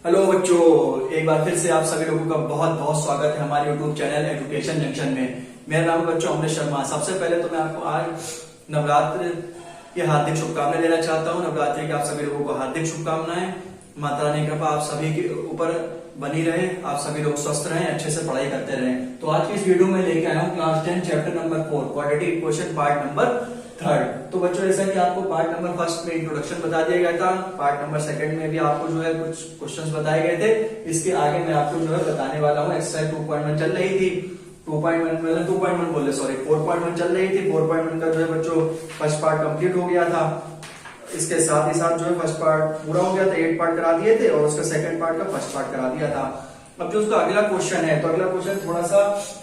Hello बच्चों, एक बार फिर से आप सभी लोगों का बहुत बहुत स्वागत है हमारे यूट्यूब चैनल एजुकेशन जंक्शन में। मेरा नाम है बच्चों अमृत शर्मा। सबसे पहले तो मैं आपको आज नवरात्र की हार्दिक शुभकामनाएं देना चाहता हूँ। नवरात्रि की आप सभी लोगों को हार्दिक शुभकामनाएं। माता रानी की कृपा आप सभी के ऊपर बनी रहे, आप सभी लोग स्वस्थ रहें, अच्छे से पढ़ाई करते रहें। तो आज की इस वीडियो में लेके आया हूँ class 10 chapter number 4 quadratic equation part number 3। तो बच्चों, जैसा कि आपको पार्ट नंबर 1 में इंट्रोडक्शन बता दिया गया था, पार्ट नंबर 2 में भी आपको जो है कुछ क्वेश्चंस बताए गए थे। इसके आगे मैं आपको जो है बताने वाला हूँ। एक्सरसाइज 2.1 चल रही थी, 2.1 बोले सॉरी 4.1 चल रही थी। 4.1 का जो है बच्चों फर्स्ट पार्ट कंप्लीट हो गया था। इसके साथ ही साथ जो है फर्स्ट पार्ट पूरा हो गया था, 8 पार्ट करा दिए थे और उसका सेकंड पार्ट का फर्स्ट पार्ट करा दिया था। अब जो उसका अगला क्वेश्चन है, तो अगला क्वेश्चन थोड़ा सा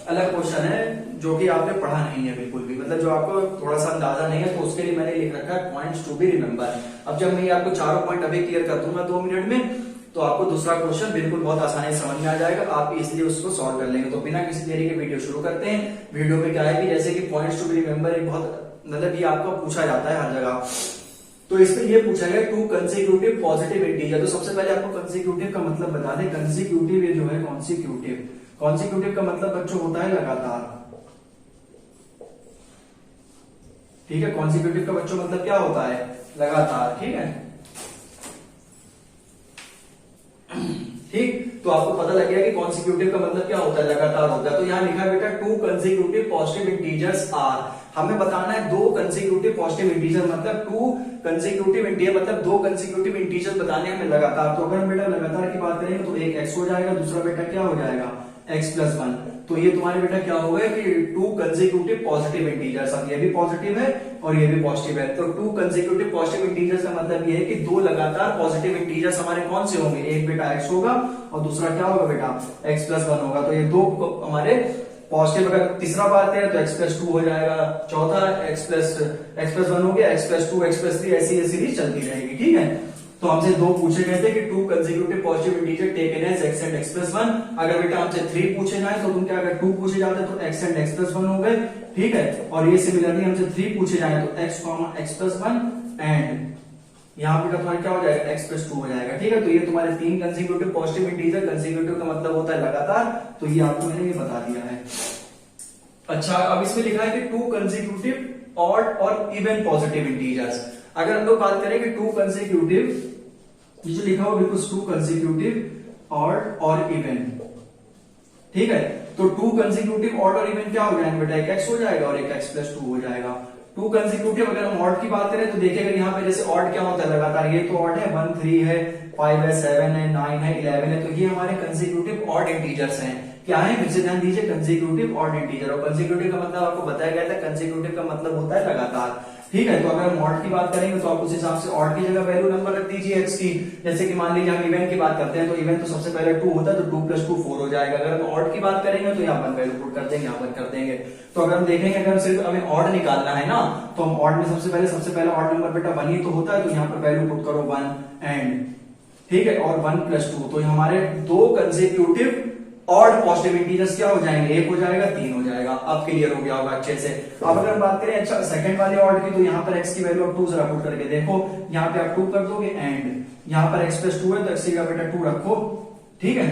अलग क्वेश्चन है जो कि आपने पढ़ा नहीं है बिल्कुल भी, मतलब जो आपको थोड़ा सा अंदाजा नहीं है, तो उसके लिए मैंने लिख रखा है पॉइंट्स टू बी रिमेंबर। अब जब मैं आपको चारों पॉइंट अभी क्लियर कर दूंगा 2 मिनट में, तो आपको दूसरा क्वेश्चन बिल्कुल बहुत आसानी से समझ में आ जाएगा, आप इसलिए उसको सॉल्व कर लेंगे। तो बिना किसी देरी के वीडियो शुरू करते हैं। वीडियो में क्या है कि जैसे कि पॉइंट्स टू बी रिमेंबर एक बहुत मतलब ये आपको पूछा जाता है हर जगह। तो इसमें ये पूछा गया 2 कंसेक्यूटिव पॉजिटिव इंटीजर। तो सबसे पहले आपको कंसेक्यूटिव का मतलब बता दें। कंसेक्यूटिव ये जो है कॉन्सिक्यूटिव का मतलब बच्चों होता है लगातार। ठीक है, कॉन्सिक्यूटिव का बच्चों मतलब क्या होता है? लगातार। ठीक है, ठीक। तो आपको पता लग गया कि कॉन्सिक्यूटिव का मतलब क्या होता है? लगातार होता है। तो यहाँ लिखा है बेटा 2 कंसेक्यूटिव पॉजिटिव इंटीजर्स आर। हमें बताना है 2 कंसेक्यूटिव पॉजिटिव इंटीजर मतलब 2 कंसेक्यूटिव इंटीजर मतलब 2 कंसेक्यूटिव इंटीजर बताने हमें लगातार। तो अगर हम बेटा लगातार की बात करेंगे तो एक x हो जाएगा, दूसरा बेटा क्या हो जाएगा? x+1। तो ये तुम्हारे बेटा क्या हो गए कि 2 कंसेक्यूटिव पॉजिटिव इंटीजर्स। अब ये भी पॉजिटिव है और ये भी पॉजिटिव है। तो 2 कंसेक्यूटिव पॉजिटिव इंटीजर्स का मतलब ये है कि 2 लगातार पॉजिटिव इंटीजर्स हमारे कौन से होंगे? एक बेटा x होगा और दूसरा क्या होगा बेटा? x+1 होगा। तो ये 2 हमारे पॉजिटिव। अगर तीसरा बात है तो x+2 हो जाएगा, चौथा x+1 हो गया, x+2 x+3 ऐसी ये सीरीज चलती रहेगी। ठीक है, तो हमसे 2 पूछे गए थे कि 2 consecutive positive integer taken as x and x+1। अगर बेटा हमसे 3 पूछे जाए तो तुम क्या, अगर 2 पूछे जाते तो x एंड x+1 हो गए। ठीक है, और ये सिमिलरली हमसे 3 पूछे जाए तो x, x+1 एंड यहाँ पे तुम्हारा क्या हो जाएगा? x+2 हो जाएगा। ठीक है, तो ये तुम्हारे 3 कंसेक्यूटिव पॉजिटिव इंटीजर। कंसेक्यूटिव का मतलब होता है लगातार, तो ये आपको मैंने ये बता दिया है। अच्छा, अब इसमें लिखा है कि 2 कंसेक्यूटिव ऑड और इवन पॉजिटिव इंटीजर्स। अगर हम लोग बात करें कि 2 कंसेक्यूटिव, ये जो लिखा हुआ बिल्कुल 2 कंसेक्यूटिव ऑड और इवन। ठीक है, तो 2 कंसेक्यूटिव ऑड और इवन क्या हो जाएंगे बेटा? एक x हो जाएगा और एक x+2 हो जाएगा। 2 कंसेक्यूटिव अगर हम ऑड की बात करें तो देखिएगा यहाँ पे जैसे ऑड क्या होता है? लगातार। ये तो ऑड है, 1 3 है, 5 है, 7 है, 9 है, 11 है। तो ये हमारे कंसेक्यूटिव ऑड इंटीजर्स हैं। क्या है? फिर से ध्यान दीजिए, कंसेक्यूटिव ऑड इंटीजर। और कंसेक्यूटिव का मतलब आपको बताया गया था, कंसेक्यूटिव का मतलब होता है लगातार। ठीक है, तो अगर हम ऑड की बात करेंगे तो आप उस हिसाब से ऑड की जगह वैल्यू नंबर रख दीजिए x की। जैसे कि मान लीजिए हम इवन की बात करते हैं, तो इवन तो सबसे पहले 2 होता है, तो 2 + 2 4 हो जाएगा। अगर हम ऑड की बात करेंगे तो यहाँ पर वैल्यू पुट कर देंगे, यहाँ पर कर देंगे। तो अगर हम देखेंगे, अगर हम सिर्फ हमें ऑड निकालना है ना, तो हम ऑड में सबसे पहले ऑड नंबर बेटा 1 ही तो होता है, तो यहाँ पर वैल्यू पुट करो 1 एंड। ठीक है, और 1+2, तो हमारे 2 कंसेक्यूटिव ऑड पॉजिटिव इंटीजर्स क्या हो जाएंगे? 1 हो जाएगा, 3 हो जाएगा। अब क्लियर हो गया होगा अच्छे से। अब अगर हम बात करें अच्छा सेकंड वाले ऑड की, तो यहाँ पर x की वैल्यू आप 2 जरा पुट करके देखो। यहाँ पे आप 2 कर दोगे एंड यहाँ पर x+2 है तो x का बेटा 2 रखो। ठीक है,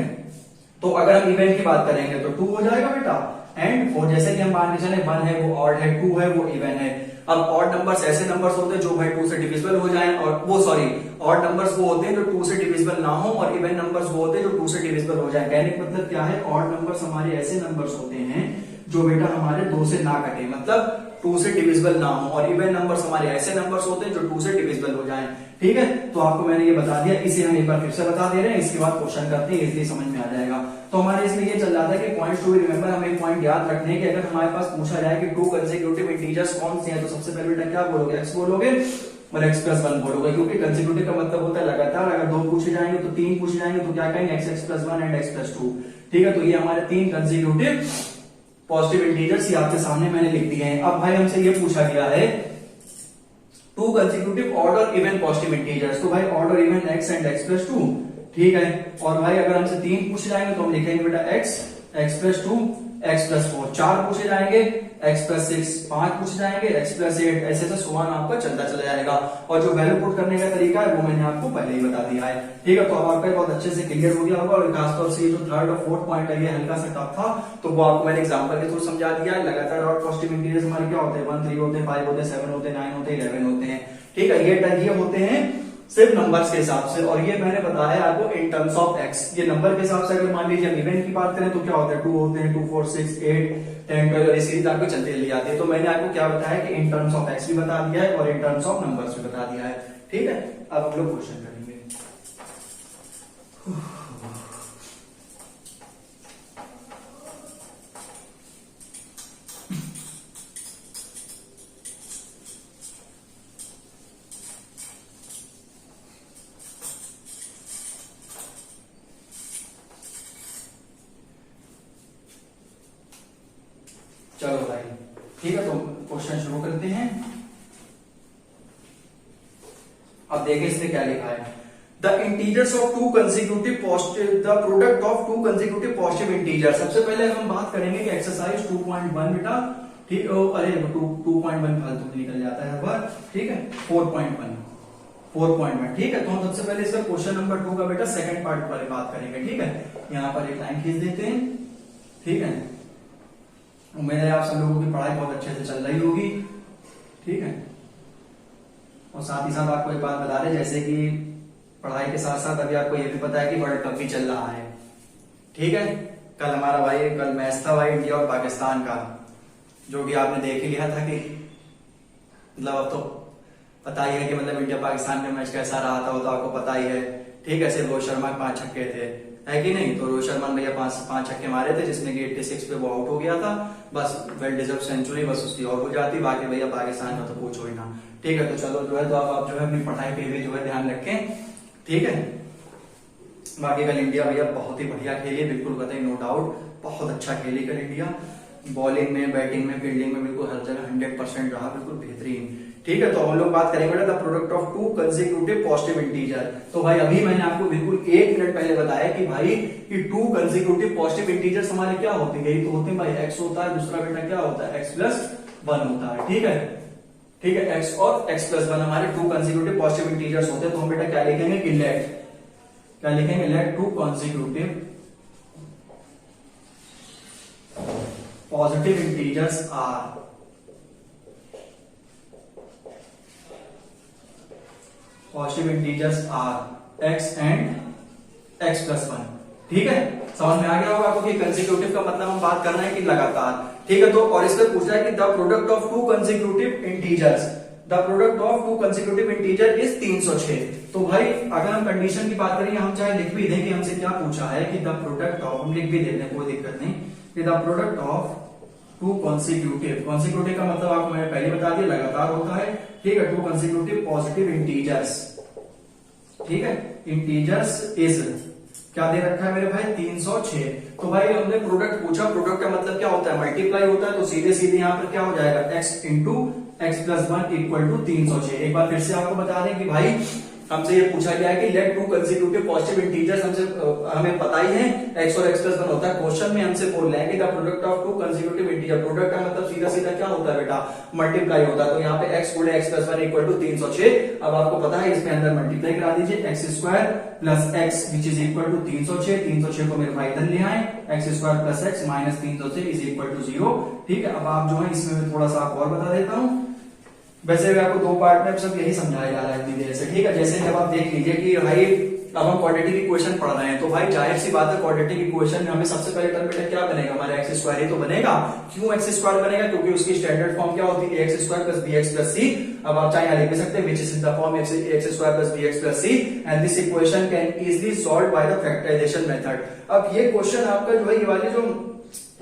तो अगर हम इवन की बात करेंगे तो 2 हो जाएगा बेटा एंड 4। जैसे कि हम मान के चले 1 है वो ऑड है, 2 है वो इवन है। अब ऑड नंबर्स ऐसे नंबर्स होते हैं जो भाई 2 से डिविजिबल हो जाएं, और वो सॉरी ऑड नंबर्स वो होते हैं जो 2 से डिविजिबल ना हो, और इवन नंबर्स वो होते हैं जो 2 से डिविजिबल हो जाए। कहने का मतलब क्या है? ऑड नंबर्स हमारे ऐसे नंबर्स होते हैं जो बेटा हमारे 2 से ना कटे, मतलब 2 से डिविजिबल ना हो, और इवन नंबर्स हमारे ऐसे नंबर्स होते हैं जो 2 से डिविजिबल हो जाएं। ठीक है, तो आपको मैंने ये बता दिया, इसे हम एक बार फिर से बता दे रहे हैं, इसके बाद क्वेश्चन करते हैं, इसलिए समझ में आ जाएगा। तो हमारे इसमें ये चल रहा था कि पॉइंट्स टू बी रिमेंबर। हमें एक पॉइंट याद रखने के, अगर हमारे पास पूछा जाए कि 2 कंसेक्यूटिव इंटीजर्स कौन से हैं, तो सबसे पहले बेटा क्या बोलोगे? x बोलोगे और x+1 बोलोगे, क्योंकि कंसेक्यूटिव का मतलब होता है लगातार। अगर 2 पूछे जाएंगे तो 3 पूछे जाएंगे तो क्या कहेंगे? x+1 and x+2। ठीक है, तो ये हमारे 3 कंसेक्यूटिव पॉजिटिव इंटीजर्स ये आपके सामने मैंने लिख दिए हैं। अब भाई हमसे ये पूछा गया है 2 कंसेक्यूटिव ऑड और इवन पॉजिटिव इंटीजर्स। तो भाई ऑड और इवन x एंड x+2। ठीक है, और भाई अगर हमसे 3 पूछ जाएंगे तो हम लिखेंगे बेटा x, x+2, x+4 4 पूछे जाएंगे, x+6 5 पूछे जाएंगे, x+8 ऐसे ऐसे समान आपका चलता चला जाएगा। और जो वैल्यू पुट करने का तरीका है वो मैंने आपको पहले ही बता दिया है। ठीक है, तो अब आपका बहुत अच्छे से क्लियर हो गया होगा। और खासतौर से जो थर्ड और फोर्थ पॉइंट है ये हल्का सा टफ था, तो वो आपको मैंने एग्जांपल के थ्रू समझा दिया है। लगातार और पॉजिटिव इंटीजर्स हमारे क्या होते हैं, 1 3 होते हैं, 5 होते हैं, 7 होते हैं, 9 होते हैं, 11 होते हैं। ठीक है, ये होते हैं सिर्फ नंबर्स के हिसाब से। और ये मैंने बताया आपको इन टर्म्स ऑफ एक्स। ये नंबर के हिसाब से अगर मान लीजिए हम इवेंट की बात करें तो क्या होता है, 2 होते हैं, 2 4 6 8 10 12 और ये सीरीज आपको चलते चली जाती है। तो मैंने आपको क्या बताया कि इन टर्म्स ऑफ एक्स भी बता दिया है और इन टर्म्स ऑफ नंबर्स भी बता दिया है। ठीक है, अब हम लोग क्वेश्चन करेंगे। चलो भाई, ठीक है, तो क्वेश्चन शुरू करते हैं। अब देखिए इसने क्या लिखा है, the integers of to consecutive positive, the product of to consecutive positive integer. सबसे पहले हम बात करेंगे कि एक्सरसाइज 2.1 बेटा, ठीक, अरे 2.1 फालतू निकल जाता है हर बार। ठीक है, 4.1 ठीक है। तो हम सबसे पहले इसका क्वेश्चन नंबर 2 का बेटा सेकंड पार्ट पर बात करेंगे। ठीक है, यहां पर एक लाइन खींच देते हैं। ठीक है, उम्मीद है आप सब लोगों की पढ़ाई बहुत अच्छे से चल रही होगी। ठीक है, और साथ ही साथ आपको एक बात बता दें, जैसे कि पढ़ाई के साथ साथ अभी आपको ये भी पता है कि वर्ल्ड कप भी चल रहा है। ठीक है, कल हमारा भाई कल मैच था भाई इंडिया और पाकिस्तान का, जो कि आपने देख ही लिया था कि मतलब अब तो पता ही है कि मतलब इंडिया पाकिस्तान का मैच कैसा रहा था, वो तो आपको पता ही है। ठीक है, सिर्फ रोहित शर्मा के 5 छक्के थे, है कि नहीं। तो रोहित शर्मा ने भैया 5 छक्के मारे थे, जिसमें कि 86 पे वो आउट हो गया था। बस वेल डिजर्व सेंचुरी बस उसकी और हो जाती, बाकी भैया पाकिस्तान का तो पूछो ही ना। ठीक है, तो चलो जो है तो आप जो है अपनी पढ़ाई पे भी जो है ध्यान रखें। ठीक है, बाकी कल इंडिया भैया बहुत ही बढ़िया खेली, बिल्कुल कतई नो डाउट, बहुत अच्छा खेली कल इंडिया। बॉलिंग में, बैटिंग में, फील्डिंग में बिल्कुल हर जगह 100% रहा, बिल्कुल बेहतरीन। ठीक है, तो हम लोग बात करेंगे the product of to consecutive positive integer. तो भाई अभी मैंने आपको बिल्कुल 1 मिनट पहले बताया कि भाई कि 2 कंसेक्यूटिव पॉजिटिव इंटीजर्स हमारे क्या होते हैं, यही तो होते हैं भाई, x होता है, दूसरा बेटा क्या होता है, x+1 होता है। ठीक है, ठीक है, x और x+1 हमारे 2 कंसेक्यूटिव पॉजिटिव इंटीजर्स होते हैं। तो हम बेटा क्या लिखेंगे कि let 2 consecutive positive integers are x and x+1। ठीक है, समझ में आ गया होगा आपको कि कंसेक्यूटिव का मतलब हम बात कर रहे हैं कि लगातार। ठीक है, तो और इसमें पूछ रहा है कि the product of to consecutive integers, the product of to consecutive integer is 306। तो भाई अगर हम कंडीशन की बात करें, हम चाहे लिख भी दें कि हमसे क्या पूछा है कि द प्रोडक्ट ऑफ, हम लिख भी देते हैं कोई दिक्कत नहीं, कि the product of to consecutive का मतलब आपको मैंने पहले बता दिया लगातार होता है। ठीक है, 2 कंसेक्यूटिव पॉजिटिव इंटीजर्स। ठीक है, इंटीजर्स इज क्या दे रखा है मेरे भाई, 306। तो भाई हमने प्रोडक्ट पूछा, प्रोडक्ट का मतलब क्या होता है, मल्टीप्लाई होता है। तो सीधे सीधे यहाँ पर क्या हो जाएगा, x into x+1 equal to 306। एक बार फिर से आपको बता दें कि भाई हमसे ये पूछा गया है कि लेट 2 कंसेक्यूटिव पॉजिटिव इंटीजर्स, हमसे हमें पता ही है x और x+1 होता है। क्वेश्चन में हमसे बोल रहे हैं कि the product of 2 consecutive integer, product का मतलब सीधा सीधा क्या होता है बेटा, मल्टीप्लाई होता है। तो यहाँ पे x गुणे x+1 इक्वल टू 306। अब आपको पता है इसमें अंदर मल्टीप्लाई करा दीजिए, x² plus x which is equal to 306। 306 को मेरे भाई इधर ले आए, x² plus x minus 306 is equal to 0। ठीक है, अब आप जो है इसमें थोड़ा सा और बता देता हूँ। वैसे भी आपको 2 पार्ट में सब यही समझाया जा रहा है इतनी देर से। ठीक है, जैसे जब आप देख लीजिए कि भाई अब हम क्वाड्रेटिक इक्वेशन पढ़ रहे हैं, तो भाई जाहिर सी बात है क्वाड्रेटिक इक्वेशन में हमें सबसे पहले टर्म बेटा क्या बनेगा, हमारा x² ही तो बनेगा। क्यों x² बनेगा, क्योंकि उसकी स्टैंडर्ड फॉर्म क्या होती है, x² plus bx plus c। अब आप चाहे लिख भी सकते हैं which is the form x² plus bx plus c and this equation can easily solve by the factorization method. अब ये क्वेश्चन आपका जो है ये वाली जो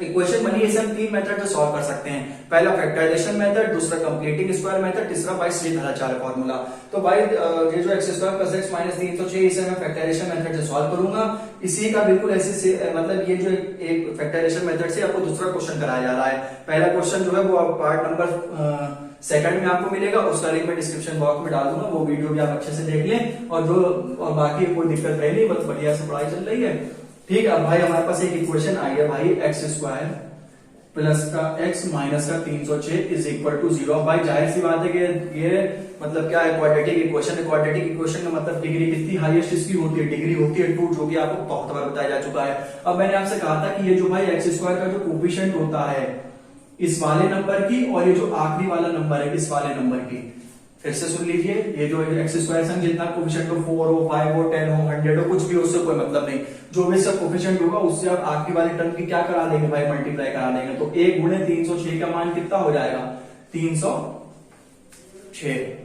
इक्वेशन बनी है इसे हम 3 मेथड से सॉल्व कर सकते हैं। पहला फैक्टराइजेशन मेथड, दूसरा कंप्लीटिंग स्क्वायर मेथड, तीसरा बाय श्रीधराचार्य फॉर्मूला। तो भाई ये जो x² प्लस x माइनस 306 इसे मैं फैक्टराइजेशन मेथड से सॉल्व करूंगा। इसी का बिल्कुल ऐसे मतलब ये जो एक फैक्टराइजेशन मेथड से आपको दूसरा क्वेश्चन कराया जा रहा है। पहला क्वेश्चन जो है वो पार्ट नंबर सेकंड में आपको मिलेगा, उसका लिंक मैं डिस्क्रिप्शन बॉक्स में डाल दूंगा, वो वीडियो भी आप अच्छे से देख लें। और बाकी कोई दिक्कत रही नहीं, बस बढ़िया से पढ़ाई चल रही है। ठीक है, अब भाई हमारे पास एक इक्वेशन आई है भाई x² प्लस का x माइनस का 306 इज इक्वल टू 0। अब भाई जाहिर सी बात है कि ये मतलब क्या है, क्वाड्रेटिक इक्वेशन है। क्वाड्रेटिक इक्वेशन का मतलब डिग्री कितनी हाईएस्ट इसकी होती है, डिग्री होती है 2, जो कि आपको बहुत बार बताया जा चुका है। अब मैंने आपसे कहा था कि ये जो भाई x स्क्वायर का जो कोफिशिएंट होता है इस वाले नंबर की, और ये जो आखिरी वाला नंबर है इस वाले नंबर की, फिर से सुन लीजिए, ये जो एक्स स्क्वायर संग जितना कोफिशिएंट हो 4 हो 5 हो 10 हो 100 हो कुछ भी, उससे कोई मतलब नहीं, जो भी सब कोफिशिएंट होगा उससे आप आखिरी वाले टर्म की क्या करा देंगे भाई, मल्टीप्लाई करा देंगे। तो 1 गुणे 306 का मान कितना हो जाएगा, 306।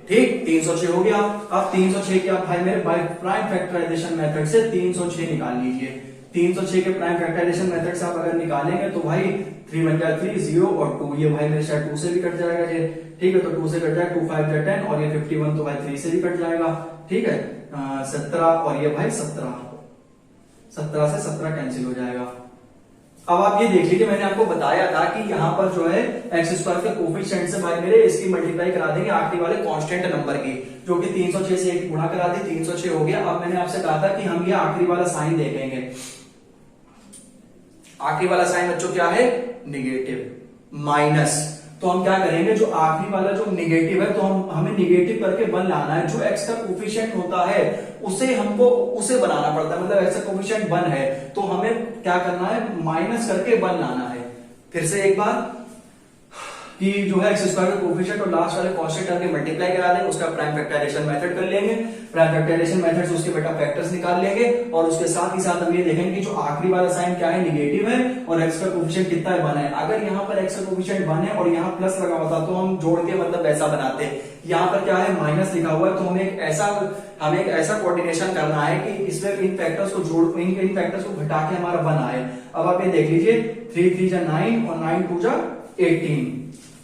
ठीक, 306 हो गया। अब 306 के आप भाई मेरे बाय प्राइम फैक्टराइजेशन मेथड से 306 निकाल लीजिए। 306 के प्राइम फैक्टराइजेशन मेथड से आप अगर निकालेंगे तो भाई 3 × 3 0 और 2, ये भाई मेरे शायद 2 से भी कट जाएगा ये। ठीक है, तो 2 से कट जाएगा, 2 5 जा 10 और ये 51 तो भाई 3 से भी कट जाएगा। ठीक है, 17 और ये भाई 17 से 17 कैंसिल हो जाएगा। अब आप ये देख लीजिए, मैंने आपको बताया था कि यहाँ पर जो है एक्स स्क्वायर के कोफिशिएंट से भाई मेरे इसकी मल्टीप्लाई करा देंगे आखिरी वाले कांस्टेंट नंबर की, जो कि 306 से 1 गुणा करा दी, 306 हो गया। अब मैंने आपसे कहा था कि हम ये आखिरी वाला साइन देखेंगे। आखिरी वाला साइन बच्चों क्या है, निगेटिव माइनस। तो हम क्या करेंगे, जो आखिरी वाला जो निगेटिव है तो हमें निगेटिव करके 1 लाना है। जो एक्स का कोफिशिएंट होता है उसे हमको उसे बनाना पड़ता है, मतलब एक्स का कोफिशिएंट 1 है तो हमें क्या करना है, माइनस करके 1 लाना है। फिर से एक बार कि जो है एक्स स्क्वायर का कोफिशिएंट और लास्ट वाले कांस्टेंट करके मल्टीप्लाई करा देंगे, उसका प्राइम फैक्टराइजेशन मेथड कर लेंगे। प्राइम फैक्टराइजेशन मेथड से उसके बेटा फैक्टर्स निकाल लेंगे, और उसके साथ ही साथ हम ये देखेंगे कि जो आखिरी वाला साइन क्या है, निगेटिव है, और एक्स का कोफिशिएंट कितना है, 1 है। अगर यहाँ पर एक्स का कोफिशिएंट 1 है और यहाँ प्लस लगा होता तो हम जोड़ के मतलब ऐसा बनाते हैं। यहाँ पर क्या है, माइनस लिखा हुआ है, तो हमें एक ऐसा कोऑर्डिनेशन करना है कि इसमें इन फैक्टर्स को जोड़, इन फैक्टर्स को घटा के हमारा 1 आए। अब आप ये देख लीजिए, 3 3 जा 9 और 9 2 जा 18।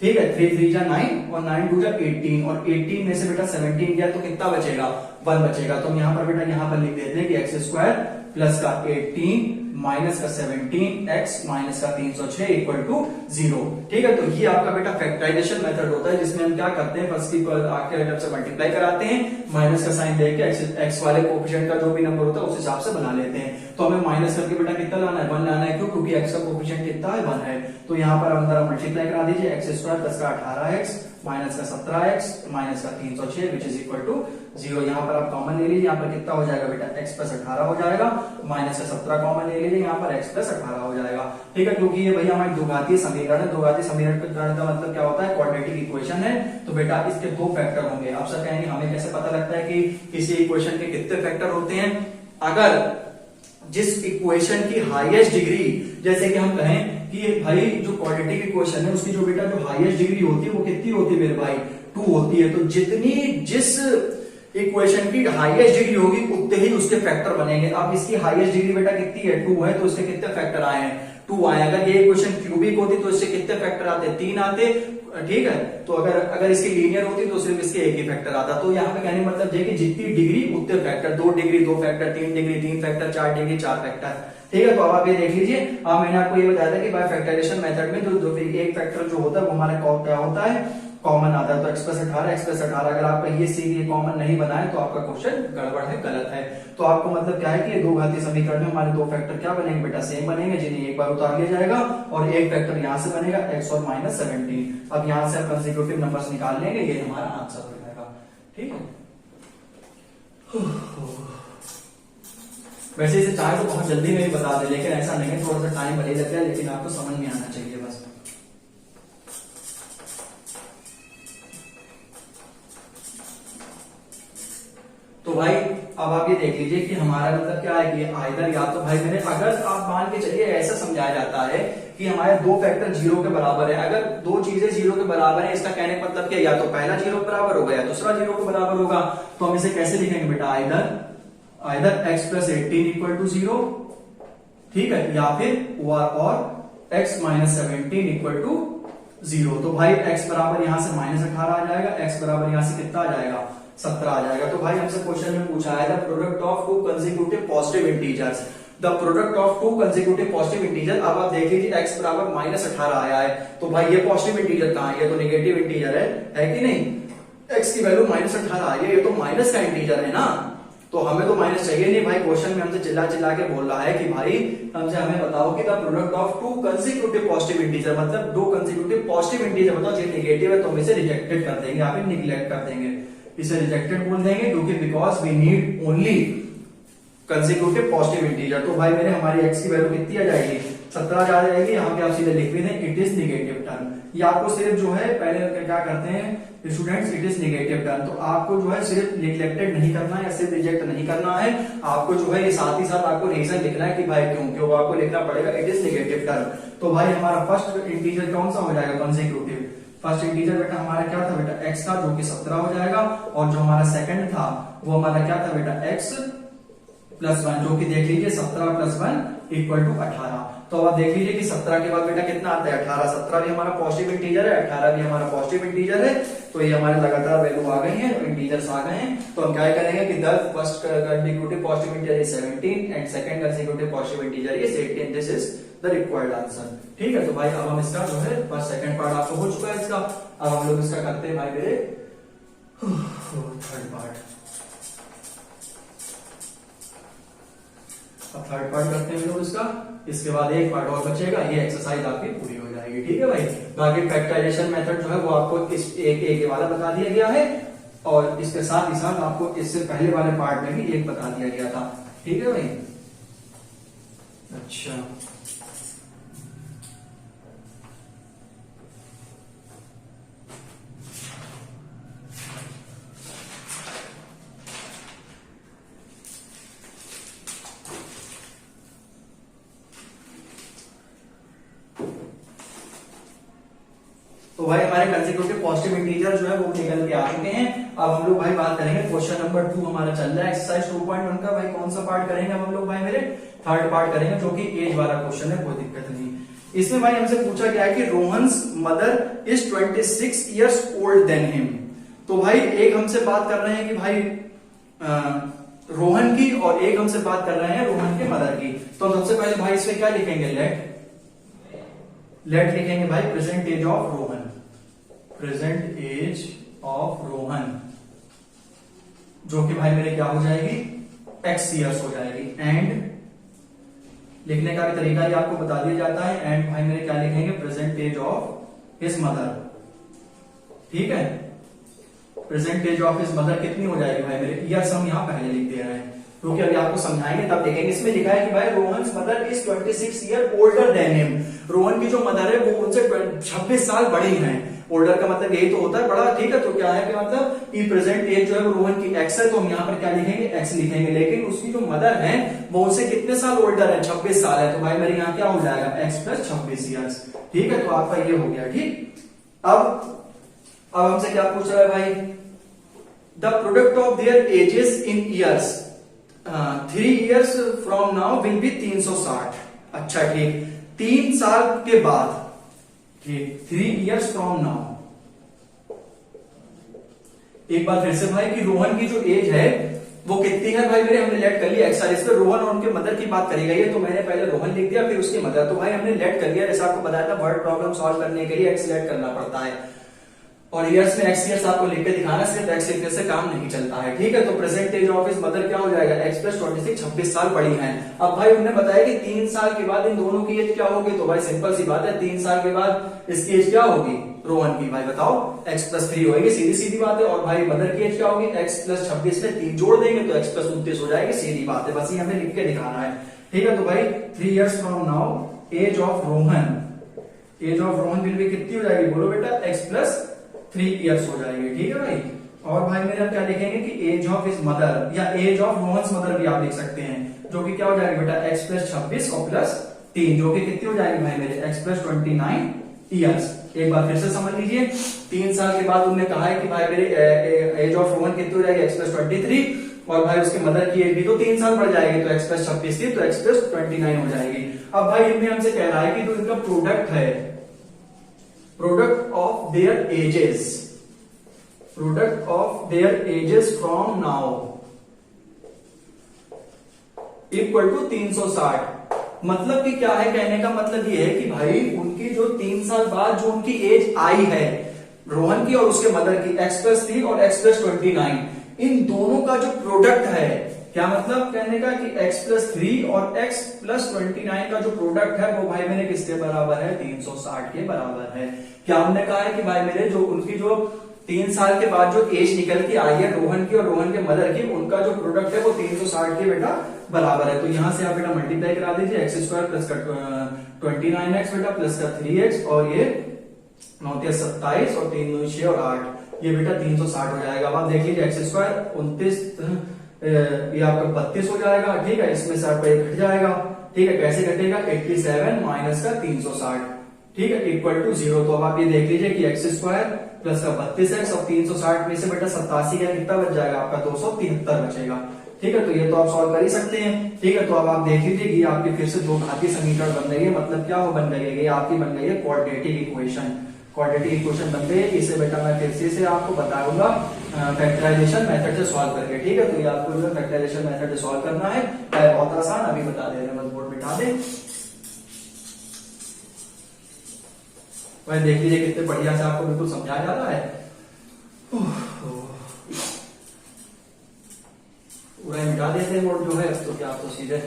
ठीक है, 3 3 जा 9 और 9 2 जा 18, और 18 में से बेटा 17 गया तो कितना बचेगा, 1 बचेगा। तो हम यहाँ पर बेटा यहाँ पर लिख देते हैं कि एक्स स्क्वायर प्लस का 18 माइनस का 17 एक्स माइनस का 306 इक्वल टू 0। ठीक है, तो ये आपका बेटा फैक्टराइजेशन मेथड होता है, जिसमें हम क्या करते हैं, फर्स्ट की आखिरी टर्म से मल्टीप्लाई कराते हैं, माइनस का साइन देके एक्स वाले कोफिशिएंट का जो भी नंबर होता है उस हिसाब से बना लेते हैं। तो हमें माइनस करके बेटा कितना लाना है, 1 लाना है। क्यों, क्योंकि एक्स का कोफिशिएंट कितना है, 1 है। तो यहाँ पर अंदर मल्टीप्लाई करा दीजिए, एक्स स्क्वायर प्लस का 18x माइनस का 17x माइनस का 306 विच इज इक्वल टू 0। यहाँ पर आप कॉमन ले लीजिए, यहाँ पर कितना हो जाएगा बेटा, x प्लस 18 हो जाएगा, माइनस का 17 कॉमन ले लीजिए, यहाँ पर x प्लस 18 हो जाएगा। ठीक है, क्योंकि ये भैया हमारी द्विघातीय समीकरण है। द्विघातीय समीकरण का मतलब क्या होता है, क्वाड्रेटिक इक्वेशन है, तो बेटा इसके 2 फैक्टर होंगे। आप सब कहेंगे हमें कैसे पता लगता है कि किसी इक्वेशन के कितने फैक्टर होते हैं। अगर जिस इक्वेशन की हाईएस्ट डिग्री, जैसे कि हम कहें कि भाई जो क्वाड्रेटिक इक्वेशन है उसकी जो बेटा जो हाईएस्ट डिग्री होती है वो कितनी होती है मेरे भाई, 2 होती है। तो जिस इक्वेशन की हाईएस्ट डिग्री होगी उतने ही उसके फैक्टर बनेंगे। अब इसकी हाईएस्ट डिग्री बेटा कितनी है, 2 है, तो इसके कितने फैक्टर आए हैं, 2 आए। अगर ये इक्वेशन क्यूबिक होती तो इससे कितने फैक्टर आते, 3 आते। ठीक है, तो अगर इसकी लीनियर होती तो सिर्फ इसके एक ही फैक्टर आता। तो यहाँ पे कहने मतलब है कि जितनी डिग्री उतने factor, 2 degree 2 factor, 3 degree 3 factor, 4 degree 4 factor. ठीक है, तो अब आप ये देख लीजिए, अब मैंने आपको ये बताया था कि बाय फैक्टराइजेशन मेथड में जो एक फैक्टर जो होता है वो हमारा क्या होता है, कॉमन आता है। तो x प्लस 18 अगर आपका ये सीधे कॉमन नहीं बनाए तो आपका क्वेश्चन गड़बड़ है, गलत है। तो आपको मतलब क्या है कि दो घातीय समीकरण में हमारे 2 फैक्टर क्या बनेंगे बेटा, सेम बनेंगे, जिन्हें एक बार उतार लिया जाएगा, और एक फैक्टर यहाँ से बनेगा x और माइनस 17। अब यहाँ से आप कंसेक्यूटिव नंबर्स निकाल लेंगे, ये हमारा आंसर हो जाएगा। ठीक है, वैसे इसे चाहे तो बहुत जल्दी में भी बता दे, लेकिन ऐसा नहीं है, थोड़ा सा टाइम भले लगता है, लेकिन आपको समझ में आना चाहिए बस। तो भाई अब आप ये देख लीजिए कि हमारा मतलब क्या है कि आइदर या तो भाई मैंने, अगर आप मान के चलिए ऐसा समझाया जाता है कि हमारे 2 फैक्टर 0 के बराबर है। अगर 2 चीजें 0 के बराबर है, इसका कहने का मतलब क्या, या तो पहला 0 के बराबर होगा या दूसरा 0 के बराबर होगा। तो हम इसे कैसे लिखेंगे बेटा, either x plus 18 equal to 0, ठीक है, या फिर और x माइनस 17 इक्वल टू 0। तो भाई x बराबर यहां से माइनस 18 आ जाएगा, x बराबर यहां से कितना आ जाएगा, 17 आ जाएगा। तो भाई हमसे क्वेश्चन में पूछा है the product of 2 consecutive positive integers, the product of 2 consecutive positive integer. अब आप देख लीजिए x बराबर माइनस 18 आया है, तो भाई ये पॉजिटिव इंटीजर कहां है, ये तो नेगेटिव इंटीजर है कि नहीं। x की वैल्यू माइनस 18 आई है, ये तो माइनस का इंटीजर है ना। तो हमें तो माइनस चाहिए नहीं भाई, क्वेश्चन में हमसे चिल्ला चिल्ला के बोल रहा है कि भाई हमसे हमें बताओ कि the product of to consecutive positive integer, मतलब दो कंसेक्यूटिव पॉजिटिव इंटीजर बताओ, जो नेगेटिव है तो हम इसे रिजेक्टेड कर देंगे, यहाँ पे निग्लेक्ट कर देंगे, इसे रिजेक्टेड बोल देंगे, क्योंकि because we need only consecutive positive integer. तो भाई मेरे हमारी x की वैल्यू कितनी आ जाएगी, 17 आ जाएगी। यहाँ पे आप सीधे लिख भी दें इट इज निगेटिव टर्म। ये आपको सिर्फ जो है पहले क्या करते हैं students, it is negative term, तो आपको जो है सिर्फ निग्लेक्टेड नहीं करना है या सिर्फ रिजेक्ट नहीं करना है, आपको जो है ये साथ ही साथ आपको रीजन लिखना है कि भाई क्यों क्यों आपको लिखना पड़ेगा इट इज निगेटिव टर्म। तो भाई हमारा फर्स्ट इंटीजर कौन सा हो जाएगा, कंसेक्यूटिव। फर्स्ट इंटीजर बेटा हमारा क्या था बेटा, x था, जो कि 17 हो जाएगा, और जो हमारा सेकंड था वो हमारा क्या था बेटा, x प्लस 1, जो कि देख लीजिए 17 प्लस 1 इक्वल टू 18। तो अब आप देख लीजिए कि 17 के बाद बेटा कितना आता है 18, 17 भी हमारा पॉजिटिव इंटीजर है, 18 भी हमारा पॉजिटिव इंटीजर है, तो ये हमारे लगातार वैल्यू आ गई है, इंटीजर्स आ गए हैं। तो हम क्या करेंगे कि the first consecutive positive integer is 17 and second consecutive positive integer is 18, this is the required answer. ठीक है, तो भाई अब हम इसका जो है फर्स्ट सेकंड पार्ट आपको हो चुका है इसका, अब हम लोग इसका करते हैं भाई मेरे थर्ड पार्ट। अब थर्ड पार्ट करते हैं लोग इसका, इसके बाद एक पार्ट और बचेगा, ये एक्सरसाइज आपकी पूरी हो जाएगी। ठीक है भाई, बाकी फैक्टराइजेशन मेथड जो है वो आपको इस एक वाला बता दिया गया है, और इसके साथ ही साथ आपको इससे पहले वाले पार्ट में भी एक बता दिया गया था। ठीक है भाई, अच्छा तो भाई हमारे कंसेक्यूटिव पॉजिटिव इंटीजर जो है वो निकल के आ चुके हैं। अब हम लोग भाई बात करेंगे क्वेश्चन नंबर 2 हमारा चल रहा है एक्सरसाइज 2.1 का। भाई कौन सा पार्ट करेंगे हम लोग भाई मेरे, थर्ड पार्ट करेंगे, जो कि एज वाला क्वेश्चन है, कोई दिक्कत नहीं। इसमें भाई हमसे पूछा गया है कि Rohan's mother is 26 years old than him. तो भाई एक हमसे बात कर रहे हैं कि भाई रोहन की, और एक हमसे बात कर रहे हैं रोहन के मदर की। तो सबसे पहले भाई इसमें क्या लिखेंगे, लेट लिखेंगे भाई present age of Rohan, present age of Rohan, जो कि भाई मेरे क्या हो जाएगी x ईयर्स हो जाएगी। एंड लिखने का भी तरीका ही आपको बता दिया जाता है, एंड भाई मेरे क्या लिखेंगे present age of his mother. ठीक है, present age of his mother कितनी हो जाएगी भाई मेरे, ईयर्स हम यहां पहले लिख दे रहे हैं क्योंकि अभी आपको समझाएंगे तब देखेंगे। इसमें लिखा है कि भाई Rohan's mother is 26 year older than him. Rohan की जो मदर है वो उनसे 26 साल बड़ी हैं। ओल्डर का मतलब यही तो होता है बड़ा। ठीक है, तो क्या है कि मतलब कि प्रेजेंट एज जो है वो रोहन की x है, तो हम यहाँ पर क्या लिखेंगे x लिखेंगे, लेकिन उसकी जो मदर है वो उनसे कितने साल ओल्डर है, 26 साल है। तो भाई मेरे यहाँ क्या हो जाएगा x प्लस 26 ईयर्स। ठीक है, तो आपका ये हो गया। ठीक, अब हमसे क्या पूछ रहा है भाई, the product of their edges in years 3 years from now will be 360। अच्छा ठीक, 3 साल के बाद, ठीक 3 years फ्रॉम नाउ। एक बार फिर से भाई कि रोहन की जो एज है वो कितनी है भाई मेरे, हमने लेट कर लिया एक्स। इस पर रोहन और उनके मदर की बात करी गई है, तो मैंने पहले रोहन लिख दिया फिर उसकी मदर। तो भाई हमने लेट कर लिया, जैसा आपको बताया था वर्ड प्रॉब्लम सॉल्व करने के लिए एक्स लेट करना पड़ता है, और ईयर्स में एक्स ईयर्स आपको लिख के दिखाना, सिर्फ एक्स लिखने से काम नहीं चलता है। ठीक है, तो present age of his mother क्या हो जाएगा x प्लस 26, 26 साल बड़ी हैं। अब भाई उन्होंने बताया कि 3 साल के बाद इन दोनों की एज क्या होगी, तो भाई सिंपल सी बात है 3 साल के बाद इसकी एज क्या होगी रोहन की, भाई बताओ x प्लस 3 होगी, सीधी सीधी बात है। और भाई मदर की एज क्या होगी, x प्लस 26 में 3 जोड़ देंगे तो x प्लस 29 हो जाएगी, सीधी बात है, बस ये हमें लिख के दिखाना है। ठीक है, तो भाई 3 years from now age of Rohan will be कितनी हो जाएगी, बोलो बेटा x प्लस 3 years हो जाएगी। ठीक है भाई, और भाई मेरे आप क्या लिखेंगे कि एज ऑफ हिज मदर या एज ऑफ रोहन्स मदर भी आप लिख सकते हैं, जो कि क्या हो जाएगा बेटा x प्लस 26 और प्लस 3, जो कि कितनी हो जाएगी भाई मेरे x प्लस 29 ईयर्स। एक बार फिर से समझ लीजिए, 3 साल के बाद उन्होंने कहा है कि भाई मेरे एज ऑफ रोहन कितनी हो जाएगी x प्लस 23, और भाई उसके मदर की एज भी तो 3 साल बढ़ जाएगी, तो x प्लस 26 थी तो x प्लस 29 हो जाएगी। अब भाई इनमें हमसे कह रहा है कि जो इनका प्रोडक्ट है, product of their ages from now equal to 360। मतलब कि क्या है, कहने का मतलब ये है कि भाई उनकी जो 3 साल बाद जो उनकी एज आई है रोहन की और उसके मदर की, x प्लस 3 और x प्लस 29, इन दोनों का जो प्रोडक्ट है क्या मतलब कहने का कि x+3 और x+29 का जो प्रोडक्ट है वो भाई मेरे किसके बराबर है, 360 के बराबर है। क्या हमने कहा है कि भाई मेरे जो उनकी जो 3 साल के बाद जो एज निकल के आई है रोहन की और रोहन के मदर की, उनका जो प्रोडक्ट है वो 360 के बेटा बराबर है। तो यहां से आप बेटा मल्टीप्लाई करा दीजिए, x² प्लस का 29x बेटा प्लस का 3x और ये 9 27 और 3 9 6 और 8, ये बेटा 360 हो जाएगा। अब आप देख लीजिए x² 29, ये आपका 32 हो जाएगा, ठीक है, इसमें से आपका एक घट जाएगा, ठीक है, कैसे घटेगा, 87 माइनस का 360, ठीक है, इक्वल टू 0। तो अब आप ये देख लीजिए कि x² प्लस का 32x और 360 में से बेटा 87 का कितना बच जाएगा, आपका 273 बचेगा, ठीक है। तो ये तो आप सॉल्व कर ही सकते हैं, ठीक है। तो अब आप देख लीजिए कि आपकी फिर से दो घातीय समीकरण बन गई है, मतलब क्या हो बन गई है, ये आपकी बन गई है क्वाड्रेटिक इक्वेशन। क्वाड्रेटिक इक्वेशन बन गई है, इसे बेटा मैं फिर से आपको बताऊंगा फैक्टराइजेशन मेथड से सॉल्व करके, ठीक है। तो ये आपको जो फैक्टराइजेशन मेथड से सॉल्व करना है, बहुत आसान, अभी बता दे रहे हैं, बस बोर्ड बिठा दे। वह देख लीजिए कितने बढ़िया से आपको बिल्कुल समझाया जा रहा है, पूरा मिटा देते हैं बोर्ड जो है, तो क्या आपको सीधे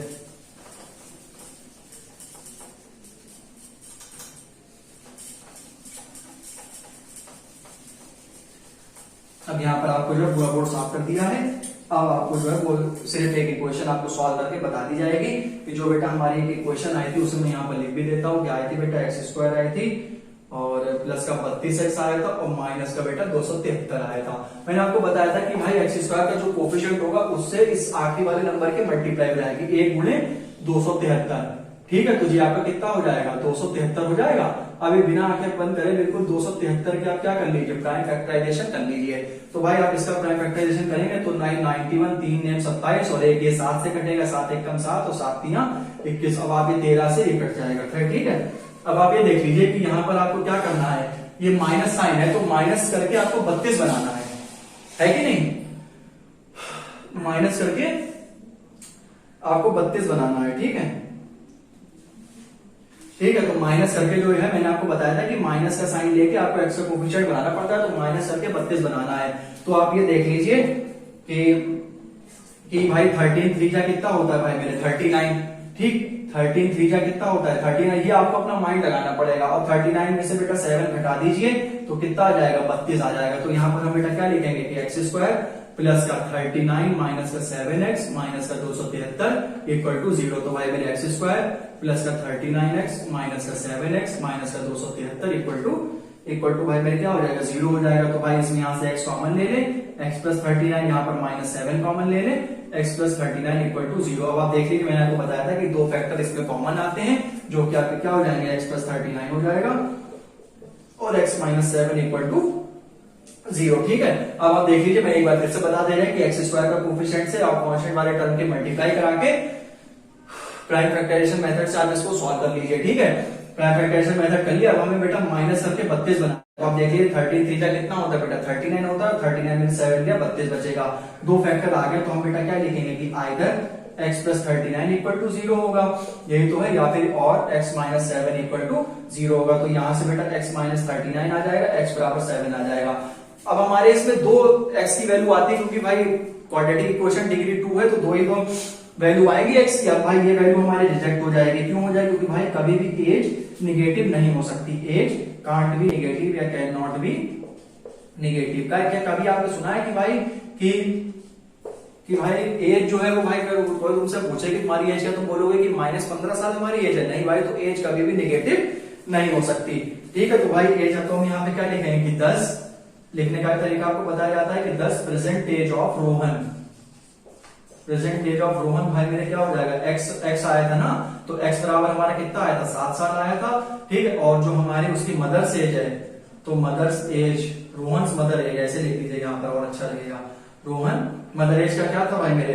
अब यहाँ पर आपको जो है पूरा बोर्ड साफ कर दिया है। अब आपको जो है वो सिर्फ एक इक्वेशन आपको सॉल्व करके बता दी जाएगी कि जो बेटा हमारी एक इक्वेशन आई थी उसे मैं यहाँ पर लिख भी देता हूँ, क्या आई थी बेटा, x² आई थी और प्लस का 32x आया था और माइनस का बेटा 273 आया था। मैंने आपको बताया था कि भाई x² का जो कोफिशिएंट होगा उससे इस आखिरी वाले नंबर के मल्टीप्लाई हो जाएगी, 1 गुणे 273, ठीक है। तो जी आपका कितना हो जाएगा, 273 हो जाएगा। अभी बिना आंखें बंद करे बिल्कुल 273 के आप क्या कर लीजिए, प्राइम फैक्टराइजेशन कर लीजिए। तो भाई आप इसका प्राइम फैक्टराइजेशन करेंगे तो 991 3 9 27 और एक ये 7 से कटेगा, 7 1 कम 7 और 7 3 21। अब आप ये 13 से ये कट जाएगा, फिर ठीक है। अब आप ये देख लीजिए कि यहाँ पर आपको क्या करना है, ये माइनस साइन है तो माइनस करके आपको 32 बनाना है कि नहीं, माइनस करके आपको 32 बनाना है, ठीक है, ठीक है। तो माइनस करके जो है मैंने आपको बताया था कि माइनस का साइन लेके आपको एक्स का कोफिशिएंट बनाना पड़ता है, तो माइनस करके 32 बनाना है। तो आप ये देख लीजिए कि भाई 13 3 कितना होता है भाई मेरे 39, ठीक, 13 3 कितना होता है 39, ये आपको अपना माइंड लगाना पड़ेगा। और 39 में से बेटा 7 घटा दीजिए तो कितना आ जाएगा, 32 आ जाएगा। तो यहाँ पर हम बेटा क्या लिखेंगे कि x² प्लस का 39 माइनस का 7x माइनस का 273 इक्वल टू 0। तो भाई मेरे x² प्लस का 39x माइनस का 7x माइनस का 273 इक्वल टू भाई मेरे क्या हो जाएगा, 0 हो जाएगा। तो भाई इसमें यहां से x कॉमन ले ले, x प्लस 39 यहाँ पर माइनस 7 कॉमन ले ले, x प्लस 39 इक्वल टू 0। अब आप देख लीजिए मैंने आपको बताया था कि दो फैक्टर इसमें कॉमन आते हैं जो क्या हो जाएंगे, x प्लस 39 हो जाएगा और x माइनस 7 इक्वल टू 0, ठीक है। अब आप देख लीजिए मैं एक बार फिर से बता दे रहे हैं कि x² का कोफिशिएंट से आप कांस्टेंट वाले टर्म के मल्टीप्लाई करा के प्राइम फैक्टराइजेशन मेथड से आप इसको सॉल्व कर लीजिए, ठीक है। प्राइम फैक्टराइजेशन मेथड कर लिया, अब हमें बेटा माइनस करके 32 बना। तो आप देख लीजिए 13 3 कितना होता है बेटा 39 होता है, 39 में 7 गया 32 बचेगा। दो फैक्टर आ गए तो हम बेटा क्या लिखेंगे कि either x plus 39 equal to 0 होगा, यही तो है, या फिर और x माइनस 7 इक्वल टू 0 होगा। तो यहां से बेटा x माइनस 39 आ जाएगा, x बराबर 7 आ जाएगा। अब हमारे इसमें दो x की वैल्यू आती है क्योंकि भाई क्वाड्रेटिक इक्वेशन डिग्री 2 है तो दो ही दो वैल्यू आएगी x की। अब भाई ये वैल्यू हमारे रिजेक्ट हो जाएगी, क्यों हो जाएगी, क्योंकि भाई कभी भी एज निगेटिव नहीं हो सकती, एज कांट बी निगेटिव या कैन नॉट बी निगेटिव। का क्या कभी आपने सुना है कि भाई कि भाई एज जो है वो भाई कोई तुमसे पूछे कि तुम्हारी एज क्या, तुम बोलोगे कि -15 साल हमारी एज है, नहीं भाई, तो एज कभी भी निगेटिव नहीं हो सकती, ठीक है। तो भाई एज तो हम यहाँ पे क्या लिखेंगे कि 10, लिखने का तरीका आपको बताया जाता है कि 10 present age of Rohan. Present age of Rohan भाई मेरे क्या हो जाएगा, x आया था ना, तो x बराबर हमारा कितना आया था, 7 साल आया था, ठीक है। और जो हमारी उसकी मदर्स एज है, तो mother's age, Rohan mother age ऐसे लिख लीजिए यहाँ पर और अच्छा लगेगा। रोहन मदर एज का क्या था भाई मेरे,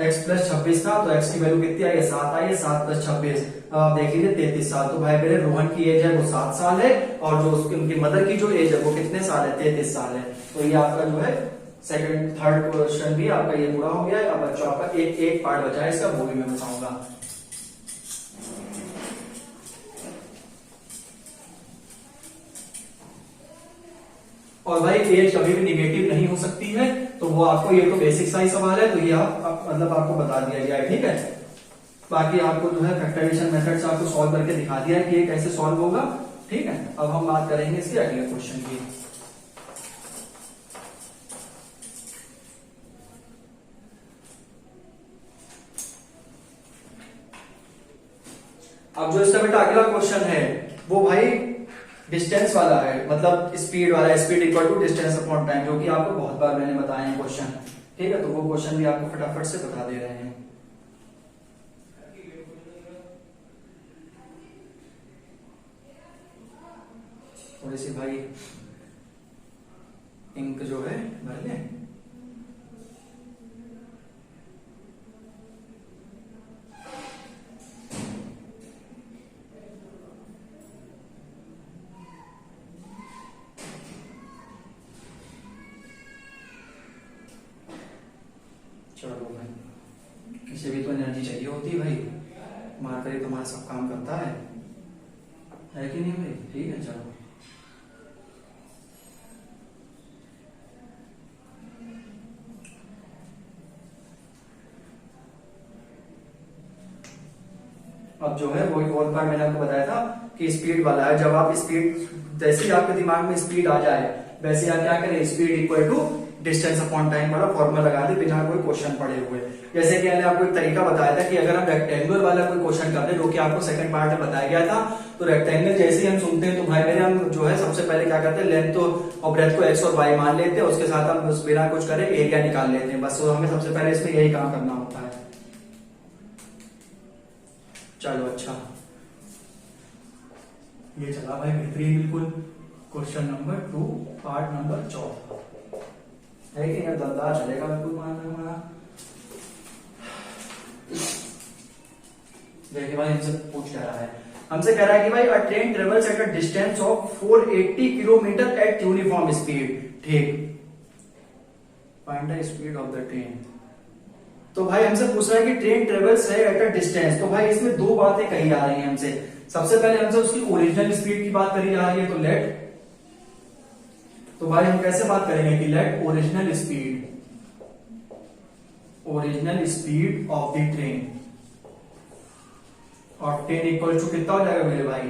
x प्लस 26 था, तो x की वैल्यू कितनी आई है, 7 आई है, 7 प्लस 26, अब आप देख लीजिए 33 साल। तो भाई मेरे रोहन की एज है वो 7 साल है और जो उसकी उनकी मदर की जो एज है वो कितने साल है, 33 साल है। तो ये आपका जो है सेकंड थर्ड क्वेश्चन भी आपका ये पूरा हो गया है। अब बच्चों आपका एक पार्ट बचा है इसका, वो भी मैं बताऊंगा। और भाई एज कभी भी निगेटिव नहीं हो सकती है, तो तो वो आपको, ये तो बेसिक सा ही सवाल है, तो ये आप मतलब आपको बता दिया गया है, ठीक है। बाकी आपको जो है फैक्टराइजेशन मेथड से आपको सॉल्व करके दिखा दिया है कि ये कैसे सॉल्व होगा, ठीक है। अब हम बात करेंगे इसके अगले क्वेश्चन की। अब जो इसका बेटा अगला क्वेश्चन है वो भाई डिस्टेंस वाला है, मतलब स्पीड वाला, speed equal to distance upon time, जो कि आपको बहुत बार मैंने बताया है क्वेश्चन, ठीक है। तो वो क्वेश्चन भी आपको फटाफट से बता दे रहे हैं। थोड़ी सी भाई इंक जो है भर ले। चलो भाई, इसे भी तो एनर्जी चाहिए होती है भाई, मार्कर ही तुम्हारा सब काम करता है कि नहीं भाई, ठीक है। चलो अब जो है वही और बार मैंने आपको बताया था कि स्पीड वाला है, जब आप स्पीड, जैसे ही आपके दिमाग में स्पीड आ जाए वैसे आप क्या करें, speed equal to distance upon time वाला फॉर्मूला लगा दे बिना कोई क्वेश्चन पढ़े हुए। जैसे कि मैंने आपको एक तरीका बताया था कि अगर हम रेक्टेंगुलर वाला कोई क्वेश्चन करते हैं, जो कि आपको सेकंड पार्ट में बताया गया था, तो रेक्टेंगल जैसे ही हम सुनते हैं तो भाई मेरे हम जो है सबसे पहले क्या करते हैं, लेंथ और ब्रेथ को एक्स और वाई मान लेते हैं, उसके साथ हम बिना कुछ करे एरिया निकाल लेते हैं, बस। तो हमें सबसे पहले इसमें यही काम करना होता है। चलो अच्छा, ये चला भाई बेहतरीन, बिल्कुल। क्वेश्चन नंबर 2 पार्ट नंबर 4 है कि नहीं, दमदार चलेगा बिल्कुल हमारा। देखिए भाई हमसे पूछ कह रहा है, हमसे कह रहा है कि भाई a train travels at a distance of 480 kilometre at uniform speed, ठीक। Find the speed of the train. तो भाई हमसे पूछ रहा है कि ट्रेन ट्रेवल्स है एट अ डिस्टेंस, तो भाई इसमें दो बातें कही जा रही हैं हमसे। सबसे पहले हमसे उसकी ओरिजिनल स्पीड की बात करी जा रही है, तो लेट, तो भाई हम कैसे बात करेंगे कि let original speed of the train, और ट्रेन इक्वल टू कितना हो जाएगा मेरे भाई,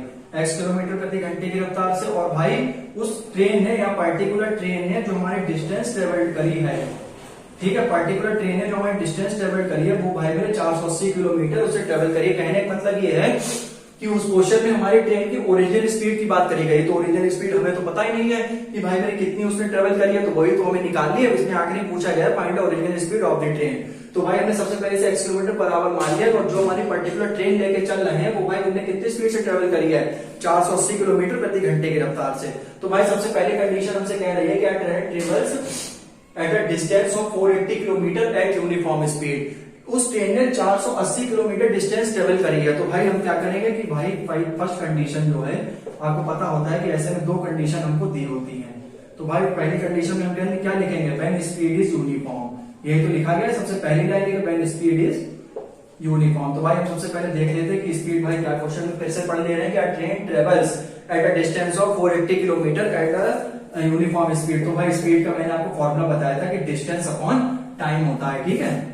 x किलोमीटर प्रति घंटे की रफ्तार से। और भाई उस ट्रेन ने या पर्टिकुलर ट्रेन ने जो हमारी डिस्टेंस ट्रेवल करी है, ठीक है, पर्टिकुलर ट्रेन ने जो हमारी डिस्टेंस ट्रेवल करी है वो भाई मेरे 480 किलोमीटर उसे ट्रेवल करी है। कहने का मतलब ये है कि उस क्वेश्चन में हमारी ट्रेन की ओरिजिनल स्पीड की बात करी गई, तो ओरिजिनल स्पीड हमें तो पता ही नहीं है कि भाई मेरी कितनी उसने ट्रेवल करी है, तो वही तो हमें निकालनी है। इसमें आखिरी पूछा गया find the original speed of the train, तो भाई हमने सबसे पहले से x किलोमीटर पर आवर मान लिया, और जो हमारी पर्टिकुलर ट्रेन लेके चल रहे हैं वो भाई उन्होंने कितनी स्पीड से ट्रेवल करी है, 480 किलोमीटर प्रति घंटे की रफ्तार से। तो भाई सबसे पहले कंडीशन हमसे कह रही है कि train travels at a distance of 480 kilometre at uniform speed, उस ट्रेन ने 480 किलोमीटर डिस्टेंस ट्रेवल करी है। तो भाई हम क्या करेंगे कि भाई फर्स्ट कंडीशन जो है, आपको पता होता है कि ऐसे में दो कंडीशन हमको दी होती हैं, तो भाई पहली कंडीशन में हम क्या लिखेंगे, व्हेन स्पीड इज यूनिफॉर्म, यही तो लिखा गया है सबसे पहली लाइन है, व्हेन स्पीड इज यूनिफॉर्म। तो भाई हम सबसे पहले देख लेते हैं कि स्पीड भाई क्या, क्वेश्चन में फिर से पढ़ ले रहे हैं कि train travels at a distance of 480 kilometre at a uniform speed. तो भाई स्पीड का मैंने आपको फॉर्मूला बताया था कि डिस्टेंस अपॉन टाइम होता है, ठीक है।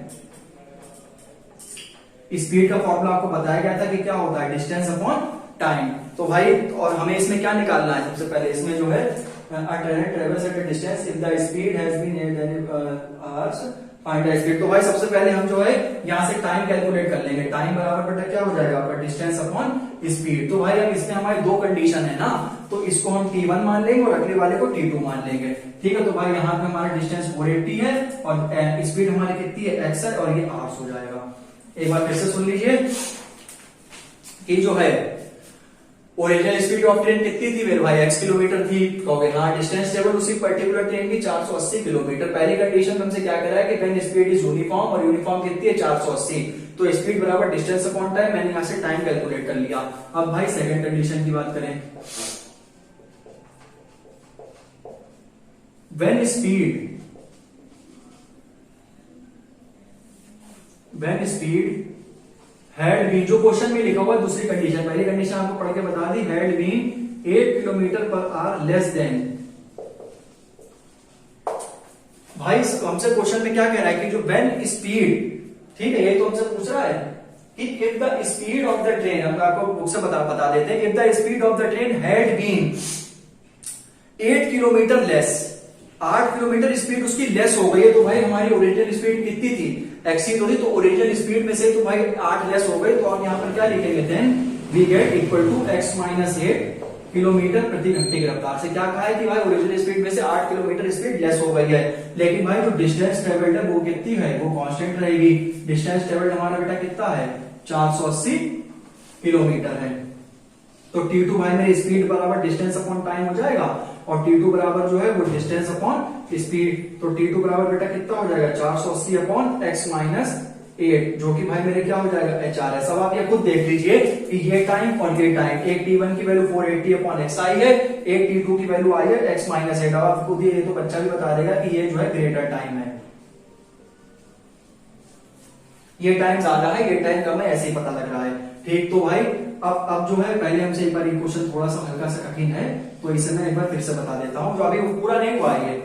स्पीड का फॉर्मूला आपको बताया गया था कि क्या होता है, डिस्टेंस अपॉन टाइम। तो भाई और हमें इसमें क्या निकालना है, सबसे पहले इसमें जो है train travels at a distance if the speed has been hours find the speed. तो भाई सबसे पहले हम जो है यहां से टाइम कैलकुलेट कर लेंगे, टाइम बराबर बेटा क्या हो जाएगा आपका, डिस्टेंस अपॉन स्पीड। तो भाई अब इसमें हमारी दो कंडीशन है ना, तो इसको हम t1 मान लेंगे और अगले वाले को t2 मान लेंगे, ठीक है। तो भाई यहाँ पे हमारा डिस्टेंस 480 है और स्पीड हमारी कितनी है, x है, और ये आवर्स हो जाएगा। एक बार फिर से सुन लीजिए कि जो है ओरिजिनल स्पीड ऑफ ट्रेन कितनी थी मेरे भाई, x किलोमीटर थी, कहोगे हाँ, डिस्टेंस ट्रेवल उसी पर्टिकुलर ट्रेन की 480 किलोमीटर। पहली कंडीशन में हमसे क्या कह रहा है कि व्हेन स्पीड इज यूनिफॉर्म, और यूनिफॉर्म कितनी है 480, तो स्पीड बराबर डिस्टेंस अपॉन टाइम, मैंने यहां से टाइम कैलकुलेट कर लिया। अब भाई सेकंड कंडीशन की बात करें, व्हेन स्पीड हैड बीन, जो क्वेश्चन में लिखा हुआ है दूसरी कंडीशन, पहली कंडीशन आपको पढ़ के बता दी, had been 8 kilometre per hour less than भाई हमसे क्वेश्चन में क्या कह रहा है कि जो व्हेन स्पीड, ठीक है, ये तो हमसे पूछ रहा है कि if the speed of the train, हम आपको बुक से बता देते हैं, if the speed of the train had been 8 kilometre less, 8 kilometre speed उसकी लेस हो गई है, तो भाई हमारी ओरिजिनल स्पीड कितनी थी, एक्सीड हो रही, तो ओरिजिनल स्पीड में से तो भाई 8 लेस हो गई, तो हम यहाँ पर क्या लिखेंगे, then we get equal to x minus 8 kilometre प्रति घंटे की रफ्तार से। क्या कहा है कि भाई ओरिजिनल स्पीड में से 8 किलोमीटर स्पीड लेस हो गई है, लेकिन भाई जो डिस्टेंस ट्रेवल्ड है वो कितनी है, वो कांस्टेंट रहेगी। डिस्टेंस ट्रेवल्ड हमारा बेटा कितना है, 480 किलोमीटर है। तो T2 भाई मेरी स्पीड बराबर डिस्टेंस अपॉन टाइम हो जाएगा, और T2 बराबर जो है वो डिस्टेंस अपॉन स्पीड, तो T2 बराबर बेटा कितना हो जाएगा, 480 अपॉन x माइनस 8, जो कि भाई मेरे क्या हो जाएगा, HR है। सब आप ये खुद देख लीजिए कि ये टाइम और ये टाइम, एक T1 की वैल्यू 480 अपॉन x आई है, एक T2 की वैल्यू आई है x माइनस 8। अब आप खुद ये तो बच्चा भी बता देगा कि ये जो है ग्रेटर टाइम है, ये टाइम ज्यादा है, ये टाइम कम है, ऐसे ही पता लग रहा है। ठीक, तो भाई अब जो है पहले हमसे एक बार ये क्वेश्चन थोड़ा सा हल्का सा कठिन है, तो इसे मैं एक बार फिर से बता देता हूं, जो अभी पूरा नहीं हुआ है।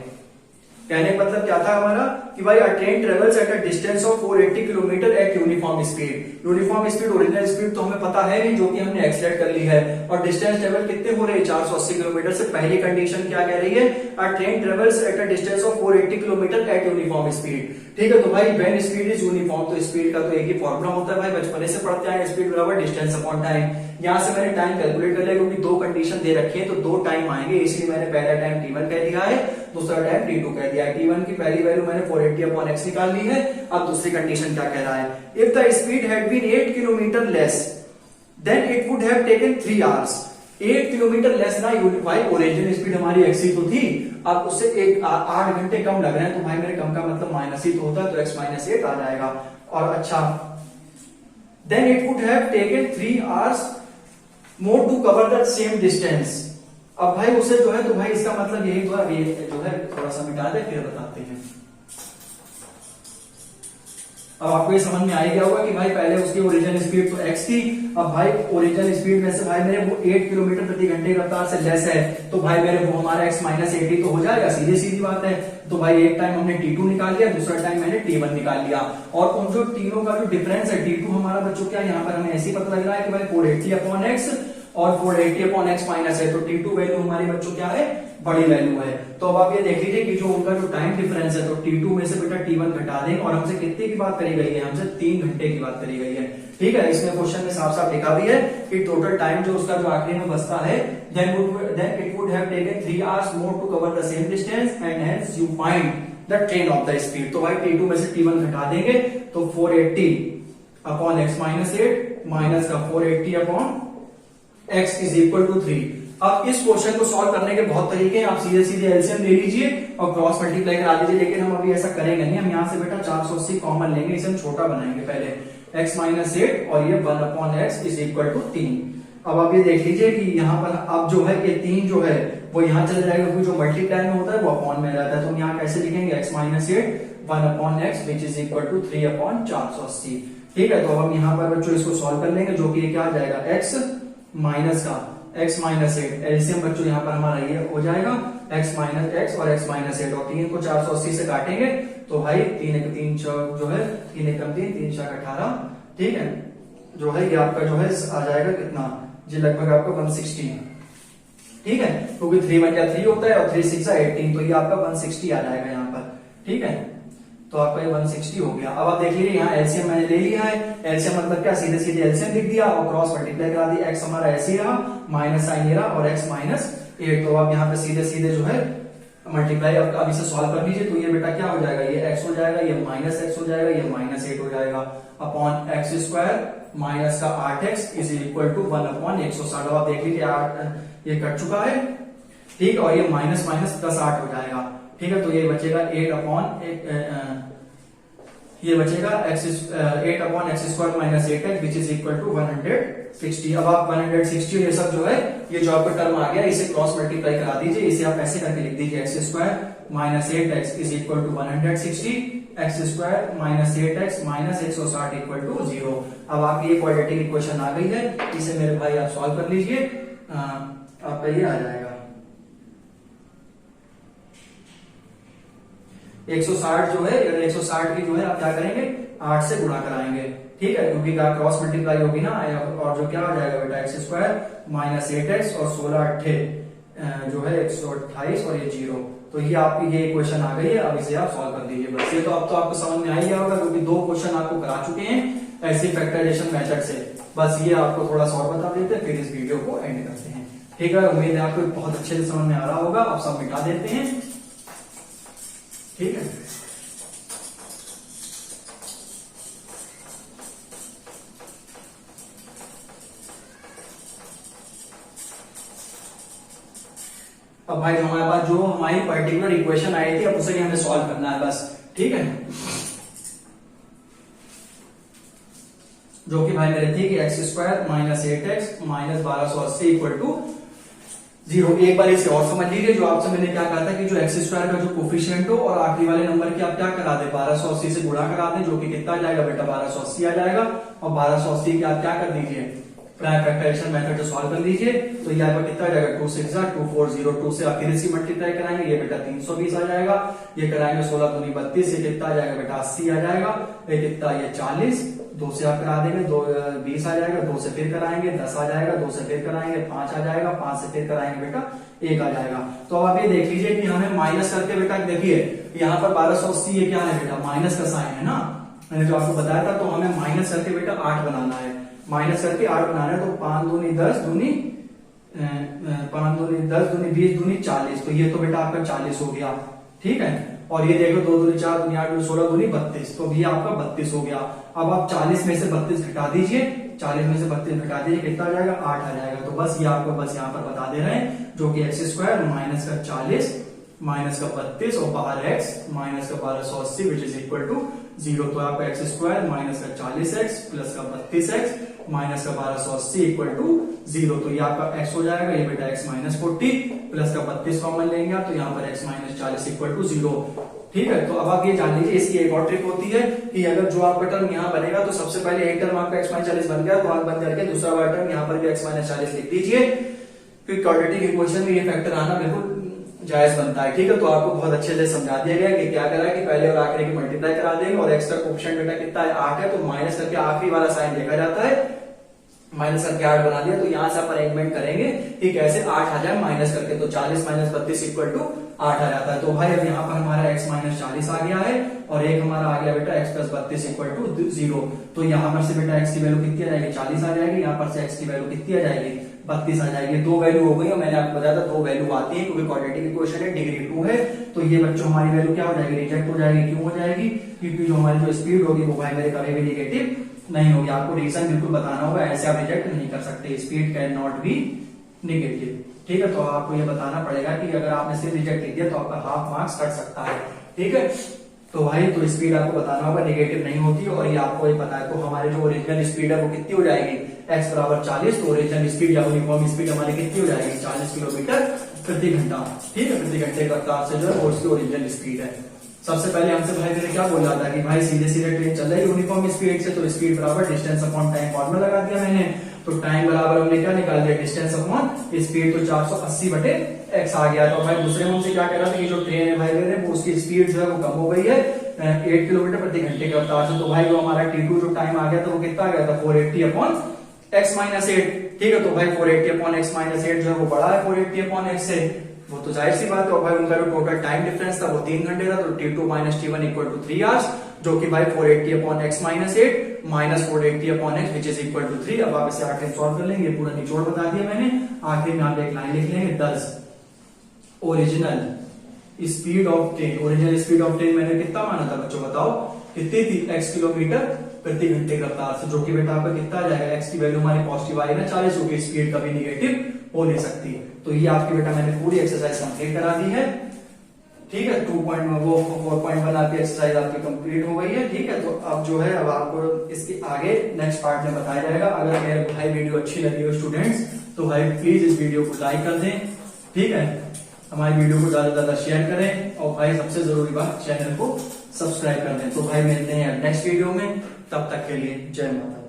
कहने का मतलब क्या था हमारा कि भाई a train travels at a distance of 480 kilometre at uniform speed. Uniform speed original speed तो हमें पता है नहीं, जो कि हमने एक्सलेट कर ली है, और डिस्टेंस ट्रेवल कितने हो रहे हैं, 480 किलोमीटर से। पहली कंडीशन क्या कह रही है, अ train travels at a distance of 480 kilometre at uniform speed. ठीक है, तो भाई व्हेन स्पीड इज यूनिफॉर्म, तो स्पीड का तो एक ही फॉर्मूला होता है भाई, बचपन से पढ़ते हैं, स्पीड बराबर डिस्टेंस अपॉन टाइम। यहां से मैंने टाइम कैलकुलेट कर लिया, क्योंकि दो कंडीशन दे रखी है, तो दो टाइम आएंगे, इसलिए मैंने पहला टाइम T1 कह दिया है, दूसरा टाइम T2 कह दिया है। T1 की पहली वैल्यू मैंने 480 अपॉन x निकाल ली है। अब दूसरी कंडीशन क्या कह रहा है, if the speed had been 8 kilometre less then it would have taken 3 hours. 8 kilometre less ना, भाई ओरिजिनल स्पीड हमारी x तो थी, अब उससे 8 घंटे कम लग रहे हैं, तो भाई मेरे कम का मतलब माइनस ही तो होता है, तो x माइनस 8 आ जाएगा। और अच्छा, then it would have taken 3 hours more to cover the same distance. अब भाई उसे जो है, तो भाई इसका मतलब यही तो है, जो है थोड़ा सा मिटा दे फिर बताते हैं। अब आपको ये समझ में आ गया होगा कि भाई पहले उसकी ओरिजिनल स्पीड तो x थी, अब भाई ओरिजिनल स्पीड में से भाई मेरे वो 8 किलोमीटर प्रति घंटे की रफ्तार से लेस है, तो भाई मेरे वो हमारा x माइनस 8 तो हो जाएगा, सीधी सीधी बात है। तो भाई एक टाइम हमने T2 निकाल लिया, दूसरा टाइम मैंने T1 निकाल लिया, और उन जो तीनों का जो डिफरेंस है, T2 हमारा बच्चों क्या, यहाँ पर हमें ऐसे ही पता लग रहा है कि भाई 480 अपॉन x और 480 अपॉन x माइनस है, तो T2 वैल्यू हमारी बच्चों क्या है, बड़ी वैल्यू है। तो अब आप ये देख लीजिए कि जो उनका जो टाइम डिफरेंस है, तो T2 में से बेटा T1 घटा दें, और हमसे कितने की बात करी गई है, हमसे 3 घंटे की बात करी गई है। ठीक है, इसमें क्वेश्चन में साफ साफ लिखा भी है कि टोटल टाइम जो उसका जो आखिरी में बचता है, then it would have taken 3 hours more to cover the same distance and hence you find the train of the speed. तो भाई T2 में से T1 घटा देंगे, तो 480 अपॉन x माइनस 8 माइनस का 480 upon x is equal to 3। अब इस क्वेश्चन को सॉल्व करने के बहुत तरीके हैं, आप सीधे सीधे एलसीएम ले लीजिए और क्रॉस मल्टीप्लाई करा दीजिए, लेकिन हम अभी ऐसा करेंगे नहीं। हम यहाँ से बेटा 480 कॉमन लेंगे, इसे हम छोटा बनाएंगे पहले, x माइनस 8 और ये 1 upon x is equal to 3। अब आप ये देख लीजिए कि यहाँ पर अब जो है ये 3 जो है वो यहाँ चले जाएगा, क्योंकि जो मल्टीप्लाई में होता है वो अपॉन में रहता है, तो हम यहाँ कैसे लिखेंगे, x minus 8 1 upon x which is equal to 3 upon 480। ठीक है, तो हम यहाँ पर बच्चों इसको सॉल्व कर लेंगे, जो कि क्या आ जाएगा, x माइनस का x माइनस 8, एलसीएम बच्चों यहाँ पर हमारा ये हो जाएगा x माइनस x और x माइनस 8, और 3 को 480 से काटेंगे, तो भाई 3 एक 3 जो है 3 एक 3 3 4 18, ठीक है, जो है ये आपका जो है आ जाएगा कितना जी, लगभग आपका 160। ठीक है, क्योंकि 3 1 या 3 होता है और 3 6 18, तो ये आपका 160 आ जाएगा यहाँ पर। ठीक है, तो आपका ये 160 हो गया। अब आप देख लीजिए यहाँ एलसीएम मैंने ले लिया है, एलसीएम मतलब क्या, सीधे सीधे एलसीएम लिख दिया और क्रॉस मल्टीप्लाई करा दिया, x हमारा ऐसे ही रहा, माइनस साइन ये रहा, और x माइनस 8, तो आप यहाँ पे सीधे सीधे जो है मल्टीप्लाई अब इसे सॉल्व कर लीजिए, तो ये बेटा क्या हो जाएगा, ये x हो जाएगा, ये माइनस x हो जाएगा, ये माइनस 8 हो जाएगा, अपॉन एक्स स्क्वायर माइनस का 8x is equal to 1 upon 160। आप देख लीजिए 8 ये कट चुका है, ठीक, और ये माइनस माइनस प्लस 8 हो जाएगा। ठीक है, तो ये बचेगा 8 अपॉन ये बचेगा 8 upon x square minus 8x which is equal to 160। अब आप 160 ये सब जो है, ये जो आपका टर्म आ गया, इसे क्रॉस मल्टीप्लाई करा दीजिए, इसे आप ऐसे करके लिख दीजिए, x square minus 8x is equal to 160, x square minus 8x minus 160 equal to 0। अब आपकी ये क्वाड्रेटिक इक्वेशन आ गई है, इसे मेरे भाई आप सॉल्व कर लीजिए, आपका ये आ जाएगा। 160 जो है 160 की जो है आप क्या करेंगे 8 से गुणा कराएंगे, ठीक है, क्योंकि क्रॉस मल्टीप्लाई होगी ना, और जो क्या आ जाएगा बेटा एक्स स्क्वायर माइनस 8x और 16 अट्ठे जो है 128 और ये 0। तो ये आपकी ये इक्वेशन आ गई है, अब इसे आप सॉल्व कर दीजिए बस। ये तो अब तो आपको समझ में आ ही गया होगा क्योंकि 2 क्वेश्चन आपको करा चुके हैं ऐसी फैक्टराइजेशन मेथड से। बस ये आपको थोड़ा सा और बता देते हैं, फिर इस वीडियो को एंड करते हैं, ठीक है। उम्मीद है आपको बहुत अच्छे से समझ में आ रहा होगा। अब सब मिटा देते हैं, ठीक है। अब भाई हमारे पास जो हमारी पर्टिकुलर इक्वेशन आई थी अब उसे हमें सॉल्व करना है बस, ठीक है। जो कि भाई मेरे थी कि x square minus 8x minus 1280 equal to 0। एक बार इसे और समझ लीजिए, जो आपसे मैंने क्या कहा था कि जो एक्स स्क्वायर का जो कोफिशिएंट हो और आखिरी वाले नंबर की आप क्या करा दे 1280 से गुणा करा दें, जो कि कितना आ जाएगा बेटा 1280 आ जाएगा। और 1280 की आप क्या कर दीजिए प्राइम फैक्टराइजेशन मेथड से सॉल्व कर लीजिए। तो यहाँ पर कितना आ जाएगा 2 6 2402 से आप 3 मल्टीप्लाई कराएंगे, ये बेटा 320 आ जाएगा। ये कराएंगे 16 दूनी 32, ये कितना आ जाएगा बेटा 80 आ जाएगा। ये कितना ये 40, 2 से आप करा देंगे 20 आ जाएगा, 2 से फिर कराएंगे 10 आ जाएगा, 2 से फिर कराएंगे 5 आ जाएगा, 5 से फिर कराएंगे बेटा 1 आ जाएगा। तो अब आप ये देख लीजिए कि हमें माइनस करके बेटा देखिए यहाँ पर 1280 ये क्या है बेटा माइनस का साइन है ना, मैंने जो आपको बताया था। तो हमें माइनस करके बेटा 8 बनाना है, माइनस करके 8 बनाना है। तो 5 दूनी 10 दूनी 5 दूनी 10 दूनी 20 दूनी 40, तो ये तो बेटा आपका 40 हो गया, ठीक है। और ये देखो 2 दूनी 4 दूनी 8 दूनी 16 दूनी 32, तो ये आपका 32 हो गया। अब आप 40 में से 32 घटा दीजिए, 40 में से 32 घटा दीजिए, कितना आ जाएगा 8 आ जाएगा। तो बस ये आपको बस यहाँ पर बता दे रहे हैं, जो कि एक्स स्क्वायर माइनस का 40 माइनस का 32 और बाहर एक्स माइनस का 1280 विच इज इक्वल टू 0। तो आपका एक्स स्क्वायर माइनस का 40x प्लस का 32x माइनस का 1280 इक्वल टू 0। तो ये आपका x हो जाएगा, ये बेटा x माइनस 40 प्लस का 32 कॉमन लेंगे आप, तो यहाँ पर x माइनस 40 इक्वल टू 0, ठीक है। तो अब आप ये जान लीजिए इसकी एक और ट्रिक होती है कि अगर जो आपका टर्म यहाँ बनेगा तो सबसे पहले एक टर्म आपका x माइनस 40 बन गया, तो आप बन करके दूसरा वाला टर्म यहाँ पर भी x माइनस 40 लिख दीजिए। फिर क्वाड्रेटिक इक्वेशन में ये फैक्टर आना बिल्कुल जायज बनता है, ठीक है। तो आपको बहुत अच्छे से समझा दिया गया कि क्या करा है कि पहले और आखिरी की मल्टीप्लाई करा देंगे और एक्स का कोएफिशिएंट बेटा कितना है 8 है, तो माइनस करके आखिरी वाला साइन देखा जाता है, माइनस करके 8 बना दिया। तो यहां से आप अरेंजमेंट करेंगे कि कैसे 8 आ जाए माइनस करके, तो 40 माइनस 32 इक्वल टू 8 आ जाता है। तो भाई अब यहाँ पर हमारा x माइनस 40 आ गया है और एक हमारा आ गया बेटा x प्लस 32 इक्वल टू 0। तो यहाँ पर से बेटा x की वैल्यू कितनी आ जाएगी 40 आ जाएगी, यहाँ पर से x की वैल्यू कितनी आ जाएगी 32 आ जाएगी। 2 वैल्यू हो गई और मैंने आपको बताया था 2 वैल्यू आती है क्योंकि क्वाड्रेटिक इक्वेशन है, डिग्री 2 है। तो ये बच्चों हमारी वैल्यू क्या हो जाएगी रिजेक्ट हो जाएगी। क्यों हो जाएगी? क्योंकि जो हमारी जो स्पीड होगी वो भाई मेरे कभी भी निगेटिव नहीं होगी। आपको रीजन बिल्कुल बताना होगा, ऐसे आप रिजेक्ट नहीं कर सकते, speed can not be negative, ठीक है। तो आपको ये बताना पड़ेगा कि अगर आपने सिर्फ रिजेक्ट लिख दिया तो आपका हाफ मार्क्स कट सकता है, ठीक है। तो भाई तो स्पीड आपको बताना होगा निगेटिव नहीं होती और ये आपको ये पता है। तो हमारे जो ओरिजिनल स्पीड है वो कितनी हो जाएगी x बराबर 40, तो ओरिजिनल स्पीड या यूनिफॉर्म स्पीड हमारी कितनी हो जाएगी 40 किलोमीटर प्रति घंटा, ठीक है। प्रति घंटे का रफ्तार से जो है वो उसकी ओरिजिनल स्पीड है। सबसे पहले हमसे भाई मैंने क्या बोला था कि भाई सीधे सीधे ट्रेन चल रही है यूनिफॉर्म स्पीड से, तो स्पीड बराबर डिस्टेंस अपॉन टाइम फॉर्मूला लगा दिया मैंने। तो टाइम बराबर हमने क्या निकाल दिया डिस्टेंस अपॉन स्पीड, तो 480 बटे x आ गया। तो भाई दूसरे में हमसे क्या कह रहा था कि जो ट्रेन है भाई मेरे वो उसकी स्पीड जो है वो कम हो गई है 8 किलोमीटर प्रति घंटे के रफ्तार से। तो भाई जो हमारा T2 जो टाइम आ गया था वो कितना आ गया था 480 अपॉन x माइनस 8, ठीक है। तो भाई 480 अपॉन x माइनस 8 जो है वो बड़ा है 480 अपॉन x से, वो तो जाहिर सी बात है। और भाई उनका जो टोटल टाइम डिफरेंस था वो 3 घंटे था, तो T2 minus T1 equal to 3 hours, जो कि भाई 480 upon x minus 8 minus 480 upon x which is equal to 3। अब आप इसे आखिर सॉल्व कर लेंगे, पूरा निचोड़ बता दिया मैंने। आखिर में आप एक लाइन लिख लेंगे 10 original speed of train. Original speed of train मैंने कितना माना था बच्चों बताओ कितनी थी x किलोमीटर प्रति घंटे का रफ्तार से, जो कि बेटा आपका कितना आ जाएगा x की वैल्यू हमारी पॉजिटिव आई ना 40, क्योंकि स्पीड कभी निगेटिव हो नहीं सकती। तो ये आपकी बेटा मैंने पूरी एक्सरसाइज कंप्लीट करा दी है, ठीक है। 4.1 आपकी एक्सरसाइज आपकी कंप्लीट हो गई है, ठीक है। तो अब जो है अब आपको इसके आगे नेक्स्ट पार्ट में बताया जाएगा। अगर मेरे भाई वीडियो अच्छी लगी हो स्टूडेंट्स तो भाई प्लीज इस वीडियो को लाइक कर दें, ठीक है। हमारी वीडियो को ज्यादा से ज्यादा शेयर करें और भाई सबसे जरूरी बात चैनल को सब्सक्राइब कर दें। तो भाई मिलते हैं नेक्स्ट वीडियो में, तब तक के लिए जय माता।